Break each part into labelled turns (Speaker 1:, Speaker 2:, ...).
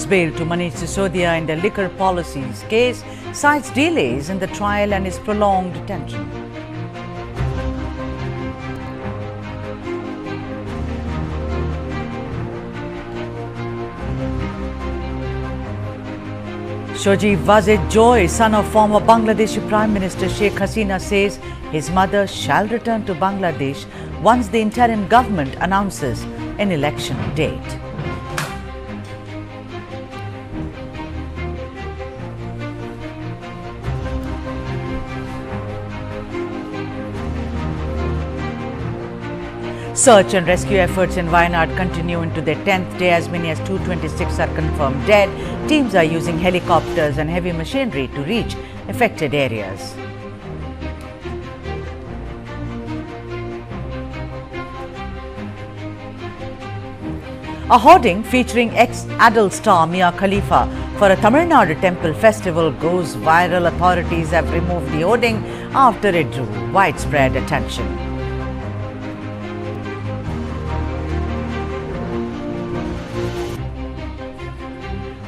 Speaker 1: bail to Manish Sisodia in the liquor policies case, cites delays in the trial and his prolonged detention. Shoji Wazid Joy, son of former Bangladeshi Prime Minister Sheikh Hasina, says his mother shall return to Bangladesh once the interim government announces an election date. Search and rescue efforts in Wayanad continue into their 10th day. As many as 226 are confirmed dead. Teams are using helicopters and heavy machinery to reach affected areas. A hoarding featuring ex-adult star Mia Khalifa for a Tamil Nadu temple festival goes viral. Authorities have removed the hoarding after it drew widespread attention.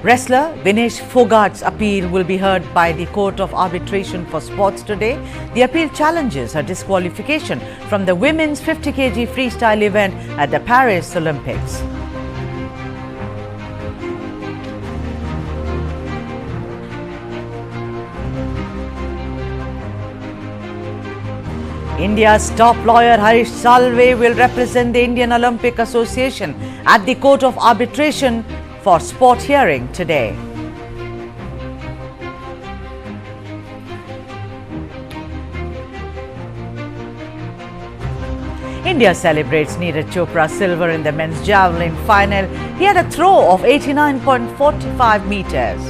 Speaker 1: Wrestler Vinesh Phogat's appeal will be heard by the Court of Arbitration for Sports today. The appeal challenges her disqualification from the women's 50 kg freestyle event at the Paris Olympics. India's top lawyer Harish Salve will represent the Indian Olympic Association at the Court of Arbitration for Sport hearing today. India celebrates Neeraj Chopra's silver in the men's javelin final. He had a throw of 89.45 meters.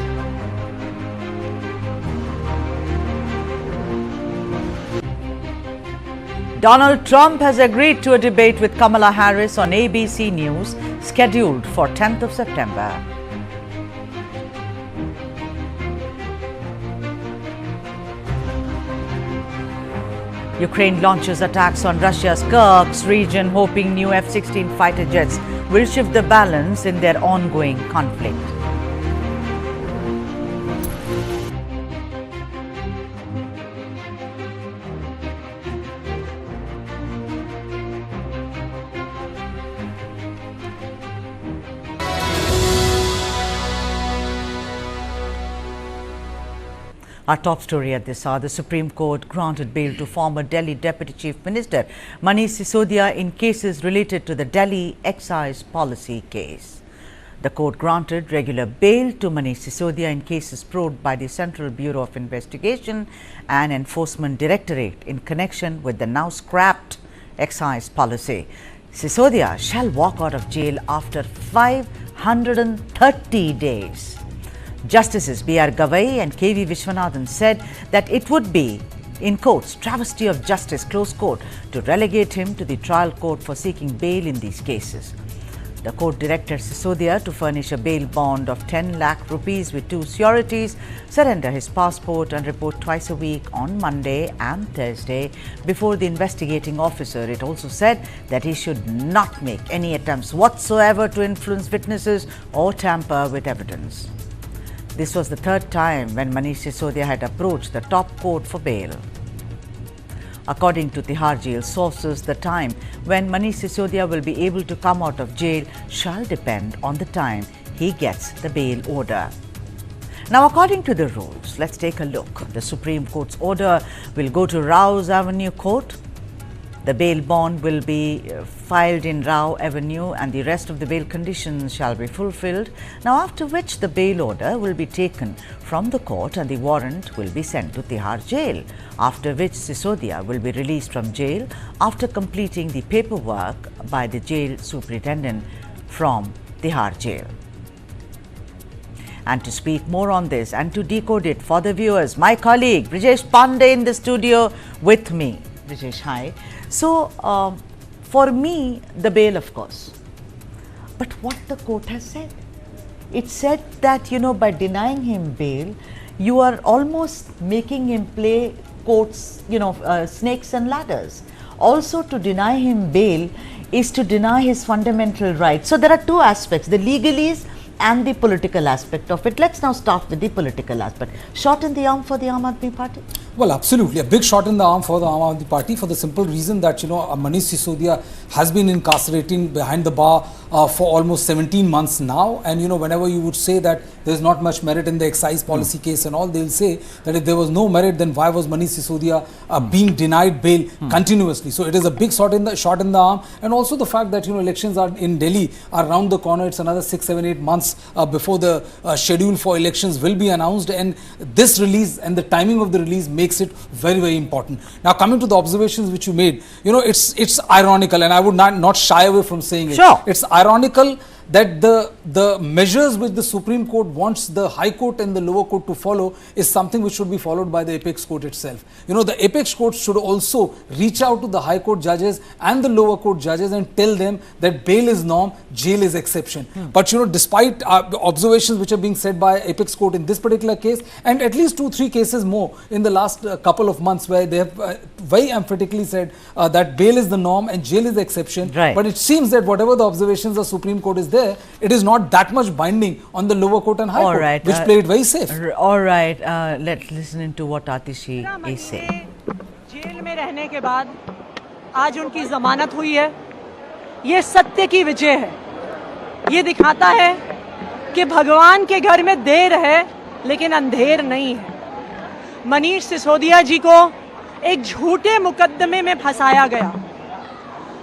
Speaker 1: Donald Trump has agreed to a debate with Kamala Harris on ABC News, scheduled for 10th of September. Ukraine launches attacks on Russia's Kursk region, hoping new F-16 fighter jets will shift the balance in their ongoing conflict. Our top story at this hour: the Supreme Court granted bail to former Delhi Deputy Chief Minister Manish Sisodia in cases related to the Delhi excise policy case. The court granted regular bail to Manish Sisodia in cases probed by the Central Bureau of Investigation and Enforcement Directorate in connection with the now scrapped excise policy. Sisodia shall walk out of jail after 530 days. Justices B.R. Gavai and K.V. Vishwanathan said that it would be, in quotes, travesty of justice, close quote, to relegate him to the trial court for seeking bail in these cases. The court directed Sisodia to furnish a bail bond of 10 lakh rupees with 2 sureties, surrender his passport and report twice a week on Monday and Thursday before the investigating officer. It also said that he should not make any attempts whatsoever to influence witnesses or tamper with evidence. This was the third time when Manish Sisodia had approached the top court for bail. According to Tihar jail sources, the time when Manish Sisodia will be able to come out of jail shall depend on the time he gets the bail order. Now, according to the rules, let's take a look. The Supreme Court's order will go to Rao's Avenue Court. The bail bond will be filed in Rao Avenue and the rest of the bail conditions shall be fulfilled. Now, after which the bail order will be taken from the court and the warrant will be sent to Tihar jail, after which Sisodia will be released from jail after completing the paperwork by the jail superintendent from Tihar jail. And to speak more on this and to decode it for the viewers, my colleague Brijesh Pandey in the studio with me. Brijesh, hi. So, for me, the bail, of course. But what the court has said? It said that, by denying him bail, you are almost making him play courts, snakes and ladders. Also, to deny him bail is to deny his fundamental rights. So, there are two aspects, the legalese and the political aspect of it. Let's now start with the political aspect. Shot in the arm for the Aam Aadmi Party?
Speaker 2: Well, absolutely. A big shot in the arm for the Aam Aadmi Party, for the simple reason that, Manish Sisodia has been incarcerating behind the bar for almost 17 months now. And, whenever you would say that there's not much merit in the excise policy case and all, they'll say that if there was no merit, then why was Manish Sisodia being denied bail continuously? So it is a big shot in the arm. And also the fact that, elections are in Delhi are around the corner. It's another 6, 7, 8 months before the schedule for elections will be announced. And this release and the timing of the release makes it very, very important. Now, coming to the observations which you made, it's ironical, and I would not shy away from saying it.
Speaker 1: Sure.
Speaker 2: It's ironical that the measures which the Supreme Court wants the High Court and the lower court to follow is something which should be followed by the Apex Court itself. The Apex Court should also reach out to the High Court judges and the lower court judges and tell them that bail is norm, jail is exception. But despite observations which are being said by Apex Court in this particular case, and at least 2-3 cases more in the last couple of months where they have very emphatically said that bail is the norm and jail is the exception.
Speaker 1: Right.
Speaker 2: But it seems that whatever the observations the Supreme Court is there, it is not that much binding on the lower court and high court,
Speaker 1: right,
Speaker 2: which play it very safe.
Speaker 1: All right, let's listen into what Atishi is saying.
Speaker 3: Jail में रहने के बाद आज उनकी जमानत हुई है। ये सत्य की विजय है। ये दिखाता है कि भगवान के घर में देर है लेकिन अंधेर नहीं है। मनीष सिसोदिया जी को एक झूठे मुकदमे में फंसाया गया।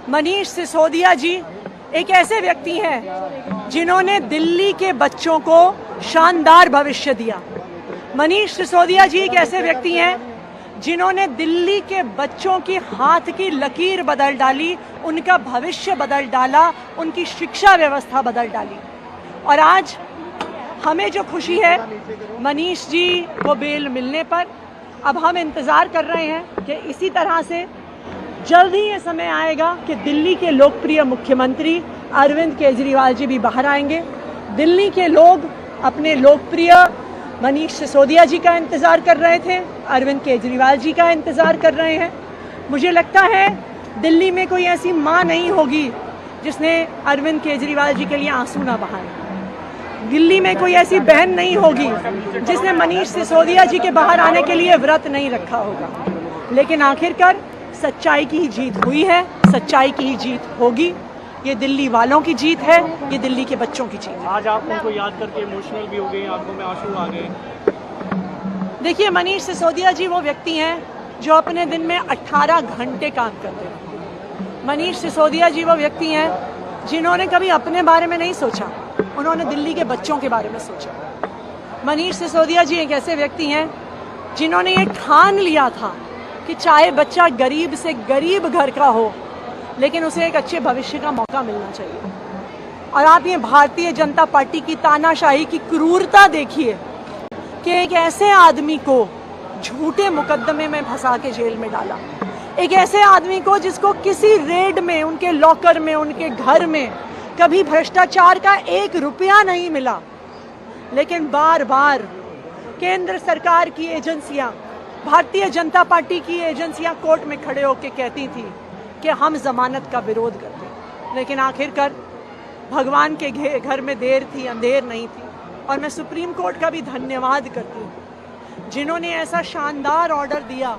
Speaker 3: मनीष सिसोदिया जी एक ऐसे व्यक्ति हैं जिन्होंने दिल्ली के बच्चों को शानदार भविष्य दिया। मनीष सिसोदिया जी एक ऐसे व्यक्ति हैं जिन्होंने दिल्ली के बच्चों की हाथ की लकीर बदल डाली, उनका भविष्य बदल डाला, उनकी शिक्षा व्यवस्था बदल डाली। और आज हमें जो खुशी है मनीष जी को बेल मिलने पर, अब हम इंतज़ार कर रहे हैं कि इसी तरह से जल्द ही ये समय आएगा कि दिल्ली के लोकप्रिय मुख्यमंत्री अरविंद केजरीवाल जी भी बाहर आएंगे। दिल्ली के लोग अपने लोकप्रिय मनीष सिसोदिया जी का इंतज़ार कर रहे थे, अरविंद केजरीवाल जी का इंतज़ार कर रहे हैं। मुझे लगता है दिल्ली में कोई ऐसी माँ नहीं होगी जिसने अरविंद केजरीवाल जी के लिए आंसू ना बहाए। दिल्ली में कोई ऐसी बहन नहीं होगी जिसने मनीष सिसोदिया जी के बाहर आने के लिए व्रत नहीं रखा होगा। लेकिन आखिरकार सच्चाई की ही जीत हुई है, सच्चाई की ही जीत होगी। ये दिल्ली वालों की जीत है, ये दिल्ली के बच्चों की जीत है।
Speaker 4: आज आप उनको याद करके इमोशनल भी हो गए, आंखों में आंसू आ गए।
Speaker 3: देखिए, मनीष सिसोदिया जी वो व्यक्ति हैं जो अपने दिन में 18 घंटे काम करते हैं। मनीष सिसोदिया जी वो व्यक्ति हैं जिन्होंने कभी अपने बारे में नहीं सोचा, उन्होंने दिल्ली के बच्चों के बारे में सोचा। मनीष सिसोदिया जी एक ऐसे व्यक्ति हैं जिन्होंने ये ठान लिया था कि चाहे बच्चा गरीब से गरीब घर का हो लेकिन उसे एक अच्छे भविष्य का मौका मिलना चाहिए। और आप ये भारतीय जनता पार्टी की तानाशाही की क्रूरता देखिए कि एक ऐसे आदमी को झूठे मुकदमे में फंसा के जेल में डाला। एक ऐसे आदमी को जिसको किसी रेड में, उनके लॉकर में, उनके घर में कभी भ्रष्टाचार का 1 रुपया नहीं मिला, लेकिन बार बार केंद्र सरकार की एजेंसियां, भारतीय जनता पार्टी की एजेंसियां कोर्ट में खड़े होकर कहती थी कि हम जमानत का विरोध करते हैं। लेकिन आखिरकार भगवान के घर में देर थी, अंधेर नहीं थी। और मैं सुप्रीम कोर्ट का भी धन्यवाद करती हूँ जिन्होंने ऐसा शानदार ऑर्डर दिया।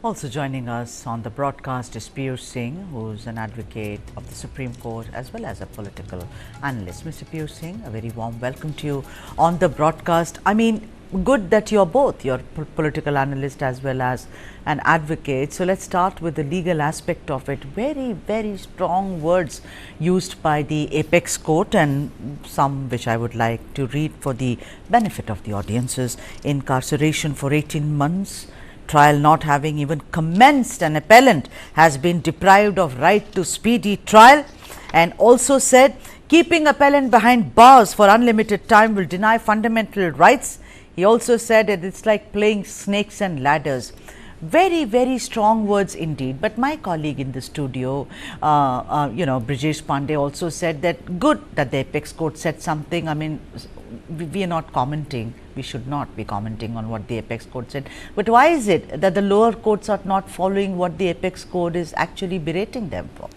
Speaker 1: Also joining us on the broadcast is Piyush Singh, who is an advocate of the Supreme Court as well as a political analyst. Mr. Piyush Singh, a very warm welcome to you on the broadcast. I mean, good that you're both, you're a political analyst as well as an advocate. So let's start with the legal aspect of it. Very, very strong words used by the Apex Court, and some which I would like to read for the benefit of the audiences. Incarceration for 18 months. Trial not having even commenced, an appellant has been deprived of right to speedy trial, and also said keeping appellant behind bars for unlimited time will deny fundamental rights. He also said that it's like playing snakes and ladders. Very, very strong words indeed. But my colleague in the studio, Brijesh Pandey, also said that good that the Apex Court said something. I mean, we are not commenting. We should not be commenting on what the Apex Court said. But why is it that the lower courts are not following what the Apex Court is actually berating them for?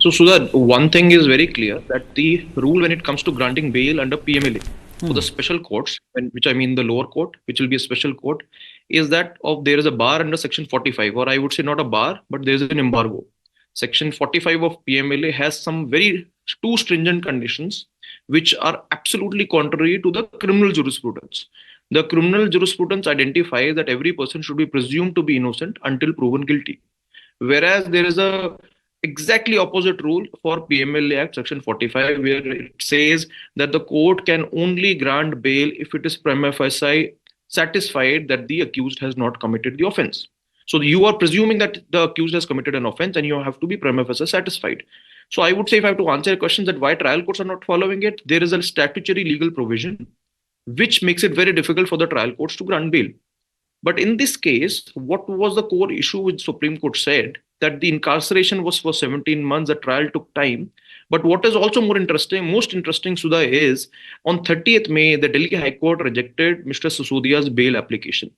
Speaker 5: So, Sudha, one thing is very clear that the rule when it comes to granting bail under PMLA for the special courts, which I mean the lower court, which will be a special court, is that of there is a bar under Section 45, or I would say not a bar, but there is an embargo. Section 45 of PMLA has some very two stringent conditions which are absolutely contrary to the criminal jurisprudence. The criminal jurisprudence identifies that every person should be presumed to be innocent until proven guilty. Whereas there is a exactly opposite rule for PMLA Act Section 45, where it says that the court can only grant bail if it is prima facie satisfied that the accused has not committed the offense. So you are presuming that the accused has committed an offense and you have to be prima facie satisfied. So I would say, if I have to answer a question that why trial courts are not following it, there is a statutory legal provision which makes it very difficult for the trial courts to grant bail. But in this case, what was the core issue which Supreme Court said? That the incarceration was for 17 months, the trial took time. But what is also most interesting, Sudha, is on 30th May, the Delhi High Court rejected Mr. Sisodia's bail application.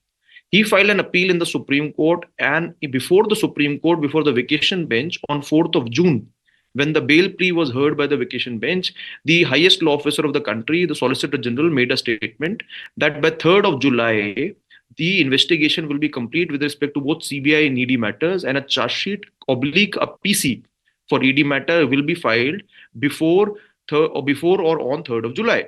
Speaker 5: He filed an appeal in the Supreme Court, and before the Supreme Court, before the vacation bench on 4th of June, when the bail plea was heard by the vacation bench, the highest law officer of the country, the Solicitor General, made a statement that by 3rd of July, the investigation will be complete with respect to both CBI and ED matters, and a charge sheet oblique a PC for ED matter will be filed before or on 3rd of July.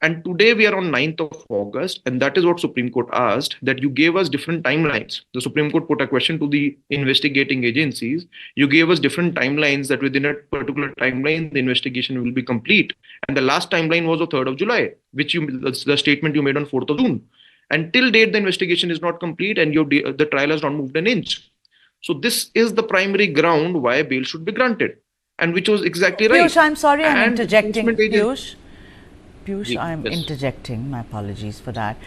Speaker 5: And today we are on 9th of August, and that is what Supreme Court asked, that you gave us different timelines. The Supreme Court put a question to the investigating agencies. You gave us different timelines that within a particular timeline, the investigation will be complete. And the last timeline was the 3rd of July, which the statement you made on 4th of June. Until date, the investigation is not complete and the trial has not moved an inch. So this is the primary ground why bail should be granted, and which was exactly right.
Speaker 1: Piyush, I'm sorry, I'm
Speaker 5: And
Speaker 1: interjecting.
Speaker 5: enforcement
Speaker 1: Piyush, I'm
Speaker 5: Yes.
Speaker 1: interjecting. My apologies for that.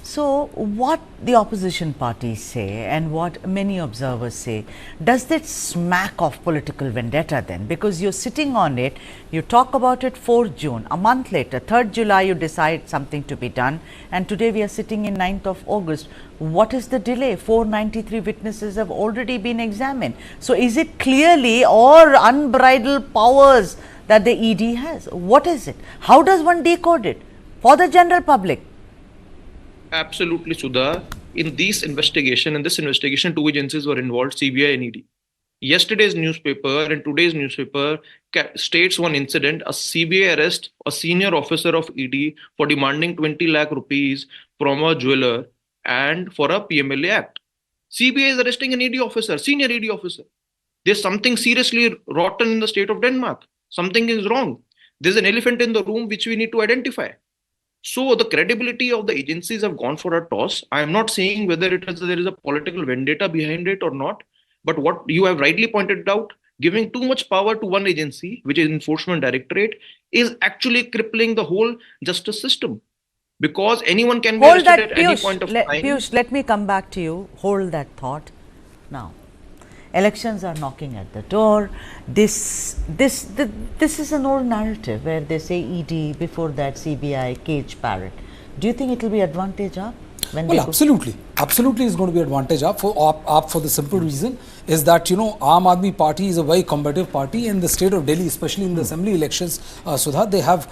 Speaker 1: So, what the opposition parties say and what many observers say, does that smack of political vendetta then? Because you're sitting on it, you talk about it 4th June, a month later, 3rd July, you decide something to be done, and today we are sitting in 9th of August. What is the delay? 493 witnesses have already been examined. So, is it clearly or unbridled powers that the ED has? What is it? How does one decode it for the general public?
Speaker 5: Absolutely, Sudha. In this investigation, two agencies were involved, CBI and ED. Yesterday's newspaper and today's newspaper states one incident, a CBI arrest a senior officer of ED for demanding 20 lakh rupees from a jeweler and for a PMLA act. CBI is arresting an ED officer, senior ED officer. There's something seriously rotten in the state of Denmark. Something is wrong. There's an elephant in the room which we need to identify. So the credibility of the agencies have gone for a toss. I am not saying whether there is a political vendetta behind it or not, but what you have rightly pointed out, giving too much power to one agency, which is Enforcement Directorate, is actually crippling the whole justice system, because anyone can be
Speaker 1: Hold
Speaker 5: arrested
Speaker 1: that,
Speaker 5: at any
Speaker 1: Piyush.
Speaker 5: point of time.
Speaker 1: Piyush, let me come back to you. Hold that thought. Now, elections are knocking at the door. This is an old narrative where they say ED, before that CBI, cage parrot. Do you think it will be advantage up?
Speaker 2: Well, absolutely is going to be advantage up for the simple reason is that, you know, Aam Aadmi Party is a very combative party in the state of Delhi, especially in the assembly elections. Sudha, they have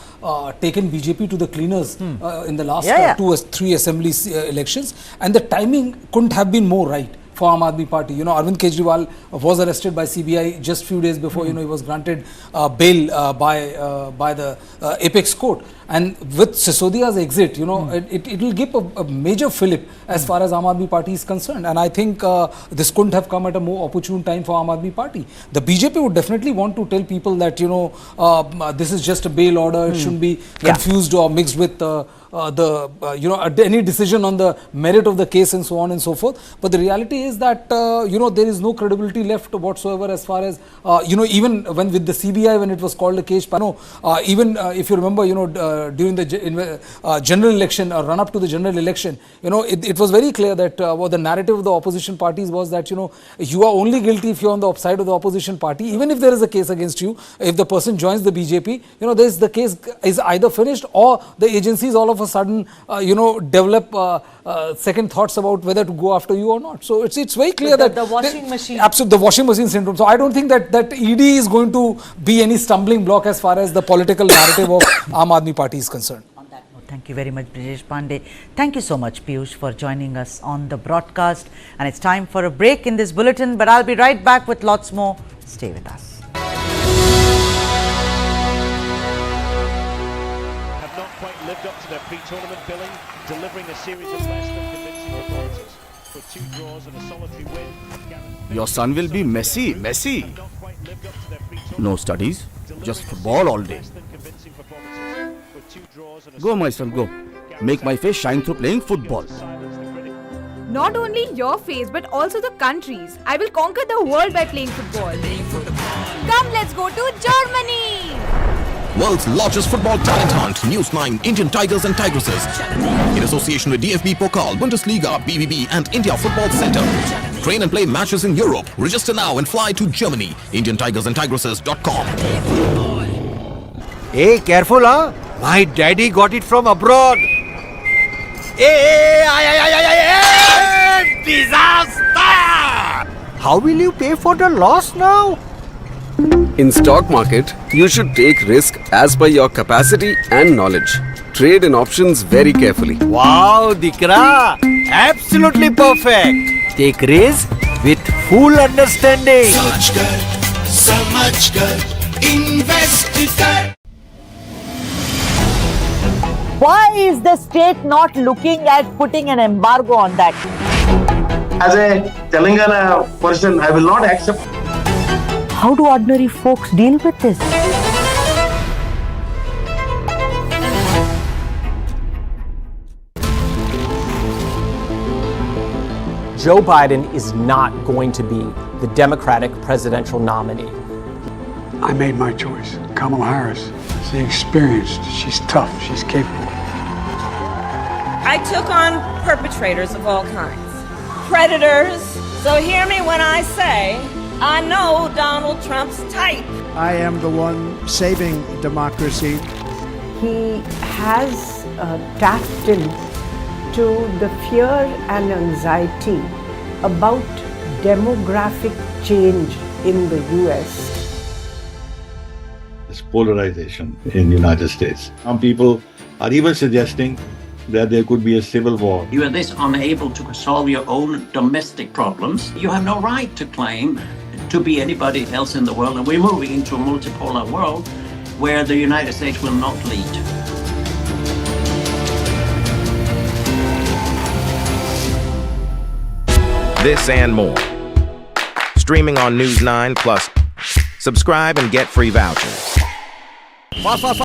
Speaker 2: taken BJP to the cleaners in the last 2 or 3 assembly elections, and the timing couldn't have been more right for Aam Aadmi Party. You know, Arvind Kejriwal was arrested by CBI just few days before, you know, he was granted bail by the apex court. And with Sisodia's exit, you know, it will give a major fillip as far as Aam Aadmi Party is concerned. And I think this couldn't have come at a more opportune time for Aam Aadmi Party. The BJP would definitely want to tell people that, you know, this is just a bail order. It shouldn't be confused or mixed with any decision on the merit of the case and so on and so forth. But the reality is that, you know, there is no credibility left whatsoever as far as, you know, even when with the CBI, when it was called a cage parrot, even if you remember, you know, during the general election or run up to the general election, you know, it was very clear that the narrative of the opposition parties was that, you know, you are only guilty if you are on the side of the opposition party. Even if there is a case against you, if the person joins the BJP, you know, the case is either finished or the agencies all of of a sudden, develop second thoughts about whether to go after you or not. So it's very clear that
Speaker 1: the washing machine.
Speaker 2: Absolutely, the washing machine syndrome. So I don't think that ED is going to be any stumbling block as far as the political narrative of Aam Aadmi Party is concerned.
Speaker 1: Thank you very much, Brijesh Pandey. Thank you so much, Piyush, for joining us on the broadcast. And it's time for a break in this bulletin, but I'll be right back with lots more. Stay with us.
Speaker 6: Have not quite lived up to their pre-tournament billing, delivering a series of less than convincing performances. For 2 draws and a solitary win.
Speaker 7: Your son will be Messi. No studies, just football all day. Go, my son, go. Make my face shine through playing football.
Speaker 8: Not only your face, but also the country's. I will conquer the world by playing football. Come, let's go to Germany!
Speaker 9: World's largest football talent hunt, News9 Indian Tigers and Tigresses. In association with DFB Pokal, Bundesliga, BVB and India Football Center. Train and play matches in Europe. Register now and fly to Germany. IndianTigersandTigresses.com.
Speaker 10: Hey, careful, huh? My daddy got it from abroad. Hey, disaster! How will you pay for the loss now?
Speaker 11: In stock market, you should take risk as per your capacity and knowledge. Trade in options very carefully.
Speaker 10: Wow, Dikra! Absolutely perfect. Take risk with full understanding.
Speaker 1: Why is the state not looking at putting an embargo on that?
Speaker 12: As a Telangana person, I will not accept.
Speaker 1: How do ordinary folks deal with this?
Speaker 13: Joe Biden is not going to be the Democratic presidential nominee.
Speaker 14: I made my choice. Kamala Harris. She's experienced, she's tough, she's capable.
Speaker 15: I took on perpetrators of all kinds, predators. So hear me when I say, I know Donald Trump's type.
Speaker 16: I am the one saving democracy.
Speaker 17: He has tapped into the fear and anxiety about demographic change in the US.
Speaker 18: This polarization in the United States. Some people are even suggesting that there could be a civil war.
Speaker 19: You are this unable to solve your own domestic problems. You have no right to claim to be anybody else in the world. And we're moving into a multipolar world where the United States will not lead.
Speaker 20: This and more. Streaming on News9 Plus. Subscribe and get free vouchers.